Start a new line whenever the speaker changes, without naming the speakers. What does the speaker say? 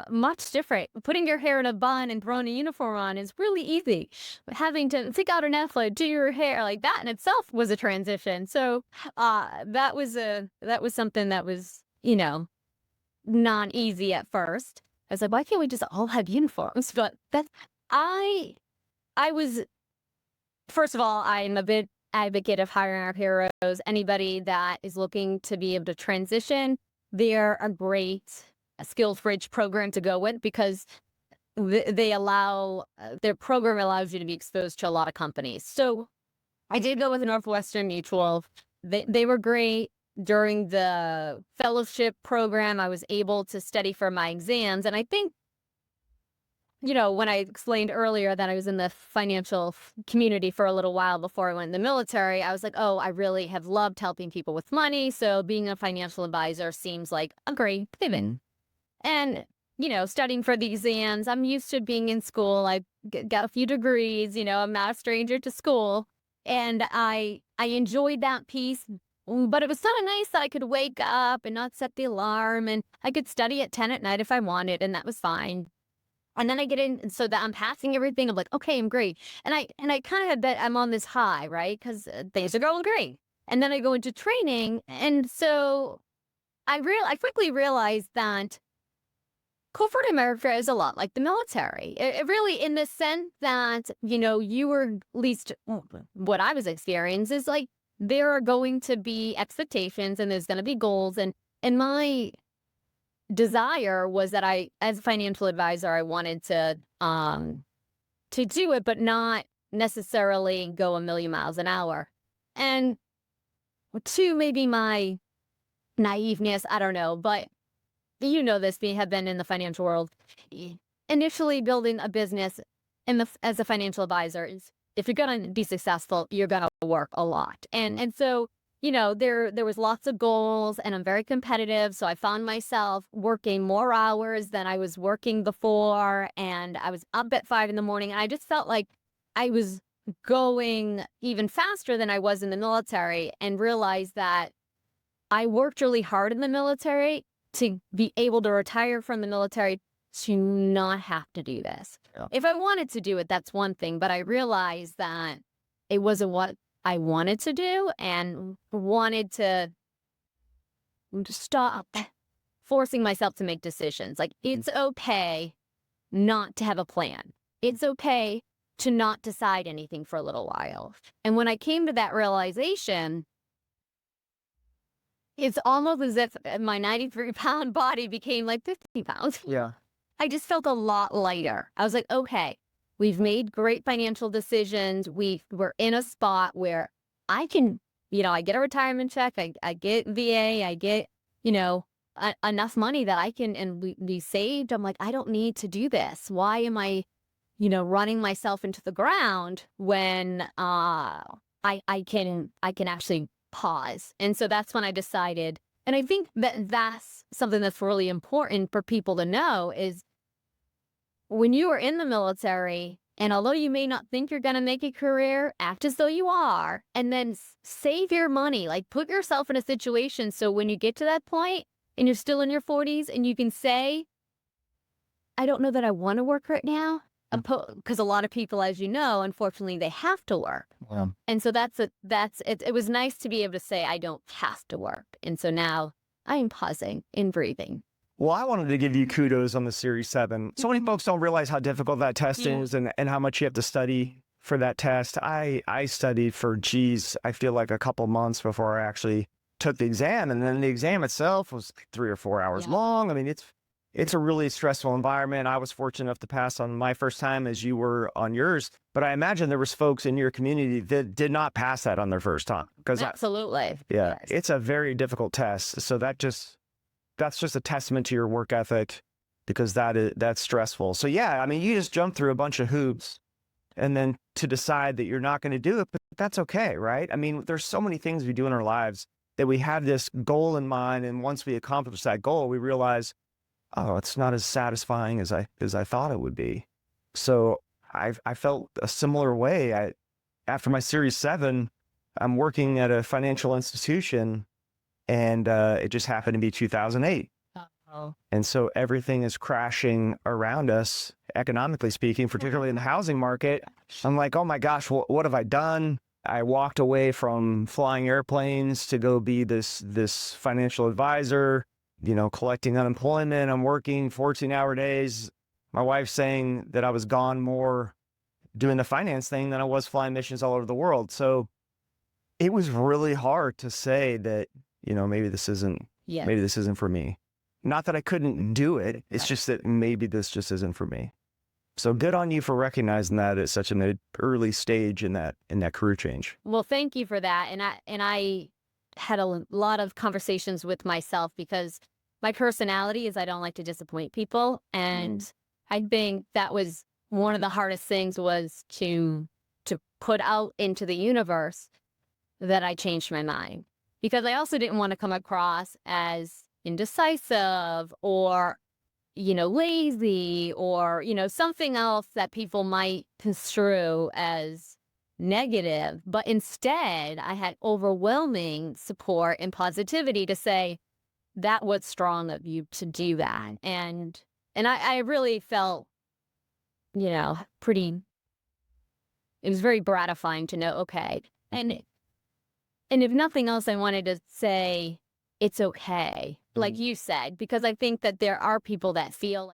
much different. Putting your hair in a bun and throwing a uniform on is really easy. But having to take out an effort, do your hair like that in itself was a transition. So that was something that was, not easy at first. I was like, why can't we just all have uniforms? But I I was first of all, I'm a big advocate of hiring our heroes. Anybody that is looking to be able to transition, they're a great skills bridge program to go with because they allow their program allows you to be exposed to a lot of companies. So I did go with Northwestern Mutual. They were great. During the fellowship program, I was able to study for my exams. And I think, when I explained earlier that I was in the financial community for a little while before I went in the military, I was like, oh, I really have loved helping people with money. So being a financial advisor seems like a great pivot. And, studying for the exams, I'm used to being in school. I got a few degrees, I'm not a stranger to school. And I enjoyed that piece. But it was sort of nice that I could wake up and not set the alarm, and I could study at 10 at night if I wanted, and that was fine. And then I get in, so that I'm passing everything. I'm like, okay, I'm great. And I kind of had that I'm on this high, right? Because things are going great. And then I go into training, and so I quickly realized that corporate America is a lot like the military. It really, in the sense that you were at least what I was experiencing is like there are going to be expectations, and there's going to be goals, and my desire was that as a financial advisor, I wanted to do it, but not necessarily go a million miles an hour. And two, maybe my naiveness, I don't know, but this, we have been in the financial world. Initially building a business as a financial advisor is, if you're going to be successful, you're going to work a lot. And so there was lots of goals, and I'm very competitive. So I found myself working more hours than I was working before. And I was up at 5 a.m. and I just felt like I was going even faster than I was in the military, and realized that I worked really hard in the military to be able to retire from the military, to not have to do this.
Yeah.
If I wanted to do it, that's one thing. But I realized that it wasn't what I wanted to do, and wanted to stop forcing myself to make decisions. Like, it's okay not to have a plan. It's okay to not decide anything for a little while. And when I came to that realization, it's almost as if my 93-pound body became like 50 pounds.
Yeah.
I just felt a lot lighter. I was like, okay, we've made great financial decisions. We're in a spot where I can, I get a retirement check. I get VA. I get, enough money that I can, and we saved. I'm like, I don't need to do this. Why am I, running myself into the ground when I can actually pause? And so that's when I decided, and I think that's something that's really important for people to know, is when you are in the military, and although you may not think you're going to make a career, act as though you are, and then save your money. Like, put yourself in a situation so when you get to that point and you're still in your 40s and you can say, I don't know that I want to work right now. Because a lot of people, as you know, unfortunately, they have to work.
Yeah.
And so that's it. It was nice to be able to say, I don't have to work. And so now I am pausing and breathing.
Well, I wanted to give you kudos on the Series 7. So many folks don't realize how difficult that test is, and how much you have to study for that test. I studied for, I feel like a couple months before I actually took the exam. And then the exam itself was 3 or 4 hours long. I mean, it's a really stressful environment. I was fortunate enough to pass on my first time, as you were on yours. But I imagine there was folks in your community that did not pass that on their first time.
Absolutely.
Yes.
Yes.
It's a very difficult test. So that's just a testament to your work ethic, because that's stressful. So yeah, I mean, you just jump through a bunch of hoops, and then to decide that you're not going to do it, but that's okay, right? I mean, there's so many things we do in our lives that we have this goal in mind, and once we accomplish that goal, we realize, oh, it's not as satisfying as I thought it would be. So I felt a similar way. After my Series 7, I'm working at a financial institution, and it just happened to be 2008.
Oh,
And so everything is crashing around us, economically speaking, particularly in the housing market. I'm like, oh my gosh, what have I done? I walked away from flying airplanes to go be this financial advisor, collecting unemployment. I'm working 14-hour days. My wife's saying that I was gone more doing the finance thing than I was flying missions all over the world. So it was really hard to say that, maybe this isn't
yeah.
for me. Not that I couldn't do it. It's just that maybe this just isn't for me. So good on you for recognizing that at such an early stage in that career change.
Well, thank you for that. And I had a lot of conversations with myself because my personality is I don't like to disappoint people. And I think that was one of the hardest things was to put out into the universe that I changed my mind. Because I also didn't want to come across as indecisive or lazy or, something else that people might construe as negative. But instead, I had overwhelming support and positivity to say, that was strong of you to do that. And I really felt, pretty, it was very gratifying to know, okay. And if nothing else, I wanted to say, it's okay, like you said, because I think that there are people that feel